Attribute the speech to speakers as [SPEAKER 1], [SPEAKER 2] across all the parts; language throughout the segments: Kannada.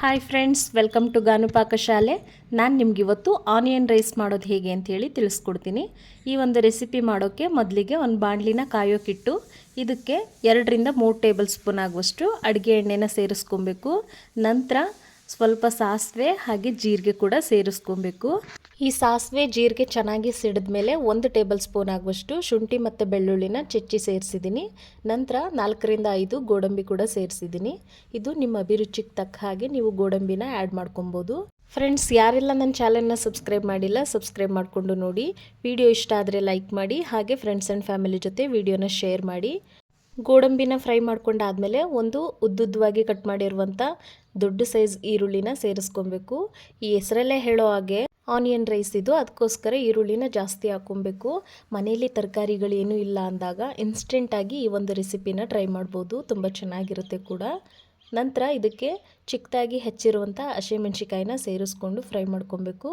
[SPEAKER 1] Hi friends, welcome to Ganu Pakashale. ನಾನು ನಿಮ್ಗೆ ಇವತ್ತು ಆನಿಯನ್ ರೈಸ್ ಮಾಡೋದು ಹೇಗೆ ಅಂತೇಳಿ ತಿಳಿಸ್ಕೊಡ್ತೀನಿ. ಈ ಒಂದು ರೆಸಿಪಿ ಮಾಡೋಕ್ಕೆ ಮೊದಲಿಗೆ ಒಂದು ಬಾಣಲಿನ ಕಾಯೋಕ್ಕಿಟ್ಟು ಇದಕ್ಕೆ 2ರಿಂದ 3 ಟೇಬಲ್ ಸ್ಪೂನ್ ಆಗುವಷ್ಟು ಅಡುಗೆ ಎಣ್ಣೆನ ಸೇರಿಸ್ಕೊಬೇಕು. ನಂತರ ಸ್ವಲ್ಪ ಸಾಸಿವೆ ಹಾಗೆ ಜೀರಿಗೆ ಕೂಡ ಸೇರಿಸ್ಕೊಬೇಕು. ಈ ಸಾಸಿವೆ ಜೀರಿಗೆ ಚೆನ್ನಾಗಿ ಸಿಡಿದ ಮೇಲೆ 1 ಟೇಬಲ್ ಸ್ಪೂನ್ ಆಗುವಷ್ಟು ಶುಂಠಿ ಮತ್ತು ಬೆಳ್ಳುಳ್ಳಿನ ಚೆಚ್ಚಿ ಸೇರಿಸಿದ್ದೀನಿ. ನಂತರ 4ರಿಂದ 5 ಗೋಡಂಬಿ ಕೂಡ ಸೇರಿಸಿದ್ದೀನಿ. ಇದು ನಿಮ್ಮ ಅಭಿರುಚಿಗೆ ತಕ್ಕ ಹಾಗೆ ನೀವು ಗೋಡಂಬಿನ ಆ್ಯಡ್ ಮಾಡ್ಕೊಬೋದು. ಫ್ರೆಂಡ್ಸ್, ಯಾರೆಲ್ಲ ನನ್ನ ಚಾನಲ್ನ ಸಬ್ಸ್ಕ್ರೈಬ್ ಮಾಡಿಲ್ಲ ಸಬ್ಸ್ಕ್ರೈಬ್ ಮಾಡಿಕೊಂಡು ನೋಡಿ. ವಿಡಿಯೋ ಇಷ್ಟ ಆದರೆ ಲೈಕ್ ಮಾಡಿ, ಹಾಗೆ ಫ್ರೆಂಡ್ಸ್ ಆ್ಯಂಡ್ ಫ್ಯಾಮಿಲಿ ಜೊತೆ ವಿಡಿಯೋನ ಶೇರ್ ಮಾಡಿ. ಗೋಡಂಬಿನ ಫ್ರೈ ಮಾಡ್ಕೊಂಡಾದಮೇಲೆ ಒಂದು ಉದ್ದುದ್ದವಾಗಿ ಕಟ್ ಮಾಡಿರುವಂಥ ದೊಡ್ಡ ಸೈಜ್ ಈರುಳ್ಳಿನ ಸೇರಿಸ್ಕೊಬೇಕು. ಈ ಹೆಸರಲ್ಲೇ ಹೇಳೋ ಹಾಗೆ ಆನಿಯನ್ ರೈಸ್ ಇದು, ಅದಕ್ಕೋಸ್ಕರ ಈರುಳ್ಳಿನ ಜಾಸ್ತಿ ಹಾಕ್ಕೊಬೇಕು. ಮನೇಲಿ ತರಕಾರಿಗಳೇನೂ ಇಲ್ಲ ಅಂದಾಗ ಇನ್ಸ್ಟೆಂಟಾಗಿ ಈ ಒಂದು ರೆಸಿಪಿನ ಟ್ರೈ ಮಾಡ್ಬೋದು, ತುಂಬ ಚೆನ್ನಾಗಿರುತ್ತೆ ಕೂಡ. ನಂತರ ಇದಕ್ಕೆ ಚಿಕ್ಕದಾಗಿ ಹೆಚ್ಚಿರುವಂಥ ಹಸಿಮೆಣ್ಸಿಕಾಯಿನ ಸೇರಿಸ್ಕೊಂಡು ಫ್ರೈ ಮಾಡ್ಕೊಬೇಕು.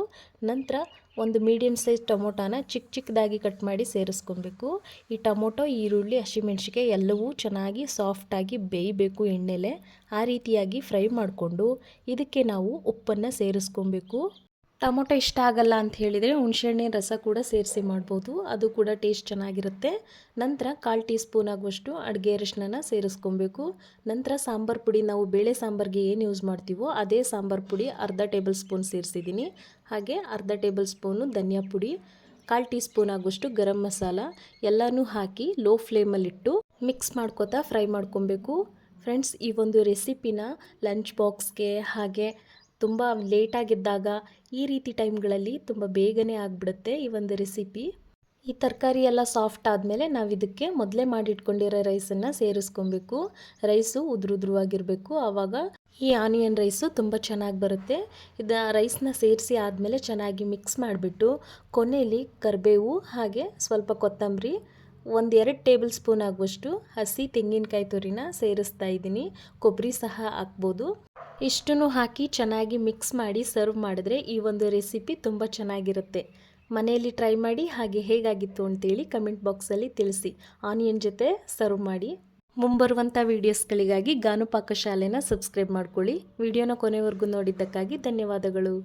[SPEAKER 1] ನಂತರ ಒಂದು ಮೀಡಿಯಮ್ ಸೈಜ್ ಟೊಮೊಟೊನ ಚಿಕ್ಕದಾಗಿ ಕಟ್ ಮಾಡಿ ಸೇರಿಸ್ಕೊಬೇಕು. ಈ ಟೊಮೊಟೊ, ಈರುಳ್ಳಿ, ಹಸಿಮೆಣ್ಸಿಕಾಯಿ ಎಲ್ಲವೂ ಚೆನ್ನಾಗಿ ಸಾಫ್ಟಾಗಿ ಬೇಯಬೇಕು ಎಣ್ಣೆಲೆ. ಆ ರೀತಿಯಾಗಿ ಫ್ರೈ ಮಾಡಿಕೊಂಡು ಇದಕ್ಕೆ ನಾವು ಉಪ್ಪನ್ನು ಸೇರಿಸ್ಕೊಬೇಕು. ಟೊಮೊಟೊ ಇಷ್ಟ ಆಗಲ್ಲ ಅಂತ ಹೇಳಿದರೆ ಹುಣಸೆಹಣ್ಣಿನ ರಸ ಕೂಡ ಸೇರಿಸಿ ಮಾಡ್ಬೋದು, ಅದು ಕೂಡ ಟೇಸ್ಟ್ ಚೆನ್ನಾಗಿರುತ್ತೆ. ನಂತರ 1/4 ಟೀ ಸ್ಪೂನ್ ಆಗುವಷ್ಟು ಅಡುಗೆ ಅರಿಶಿನ ಸೇರಿಸ್ಕೊಬೇಕು. ನಂತರ ಸಾಂಬಾರು ಪುಡಿ, ನಾವು ಬೇಳೆ ಸಾಂಬಾರಿಗೆ ಏನು ಯೂಸ್ ಮಾಡ್ತೀವೋ ಅದೇ ಸಾಂಬಾರು ಪುಡಿ 1/2 ಟೇಬಲ್ ಸ್ಪೂನ್ ಸೇರಿಸಿದ್ದೀನಿ. ಹಾಗೆ 1/2 ಟೇಬಲ್ ಸ್ಪೂನು ಧನಿಯಾ ಪುಡಿ, 1/4 ಟೀ ಸ್ಪೂನ್ ಆಗುವಷ್ಟು ಗರಂ ಮಸಾಲ ಎಲ್ಲನೂ ಹಾಕಿ ಲೋ ಫ್ಲೇಮಲ್ಲಿಟ್ಟು ಮಿಕ್ಸ್ ಮಾಡ್ಕೊತಾ ಫ್ರೈ ಮಾಡ್ಕೊಬೇಕು. ಫ್ರೆಂಡ್ಸ್, ಈ ಒಂದು ರೆಸಿಪಿನ ಲಂಚ್ ಬಾಕ್ಸ್ಗೆ ಹಾಗೆ ತುಂಬ ಲೇಟಾಗಿದ್ದಾಗ ಈ ರೀತಿ ಟೈಮ್ಗಳಲ್ಲಿ ತುಂಬ ಬೇಗನೆ ಆಗಿಬಿಡುತ್ತೆ ಈ ಒಂದು ರೆಸಿಪಿ. ಈ ತರಕಾರಿ ಎಲ್ಲ ಸಾಫ್ಟ್ ಆದಮೇಲೆ ನಾವು ಇದಕ್ಕೆ ಮೊದಲೇ ಮಾಡಿಟ್ಕೊಂಡಿರೋ ರೈಸನ್ನು ಸೇರಿಸ್ಕೊಬೇಕು. ರೈಸು ಉದುರುದ್ರವಾಗಿರಬೇಕು, ಆವಾಗ ಈ ಆನಿಯನ್ ರೈಸು ತುಂಬ ಚೆನ್ನಾಗಿ ಬರುತ್ತೆ. ರೈಸ್ನ ಸೇರಿಸಿ ಆದಮೇಲೆ ಚೆನ್ನಾಗಿ ಮಿಕ್ಸ್ ಮಾಡಿಬಿಟ್ಟು ಕೊನೆಯಲ್ಲಿ ಕರಿಬೇವು ಹಾಗೆ ಸ್ವಲ್ಪ ಕೊತ್ತಂಬರಿ, 1-2 ಟೇಬಲ್ ಸ್ಪೂನ್ ಆಗುವಷ್ಟು ಹಸಿ ತೆಂಗಿನಕಾಯಿ ತುರಿನ ಸೇರಿಸ್ತಾ ಇದ್ದೀನಿ. ಕೊಬ್ಬರಿ ಸಹ ಹಾಕ್ಬೋದು. ಇಷ್ಟನ್ನು ಹಾಕಿ ಚೆನ್ನಾಗಿ ಮಿಕ್ಸ್ ಮಾಡಿ ಸರ್ವ್ ಮಾಡಿದ್ರೆ ಈ ಒಂದು ರೆಸಿಪಿ ತುಂಬ ಚೆನ್ನಾಗಿರುತ್ತೆ. ಮನೆಯಲ್ಲಿ ಟ್ರೈ ಮಾಡಿ, ಹಾಗೆ ಹೇಗಾಗಿತ್ತು ಅಂತೇಳಿ ಕಮೆಂಟ್ ಬಾಕ್ಸಲ್ಲಿ ತಿಳಿಸಿ. ಆನಿಯನ್ ಜೊತೆ ಸರ್ವ್ ಮಾಡಿ. ಮುಂಬರುವಂಥ ವೀಡಿಯೋಸ್ಗಳಿಗಾಗಿ ಗಾನು ಪಾಕಶಾಲೆನ ಸಬ್ಸ್ಕ್ರೈಬ್ ಮಾಡ್ಕೊಳ್ಳಿ. ವಿಡಿಯೋನ ಕೊನೆವರೆಗೂ ನೋಡಿದ್ದಕ್ಕಾಗಿ ಧನ್ಯವಾದಗಳು.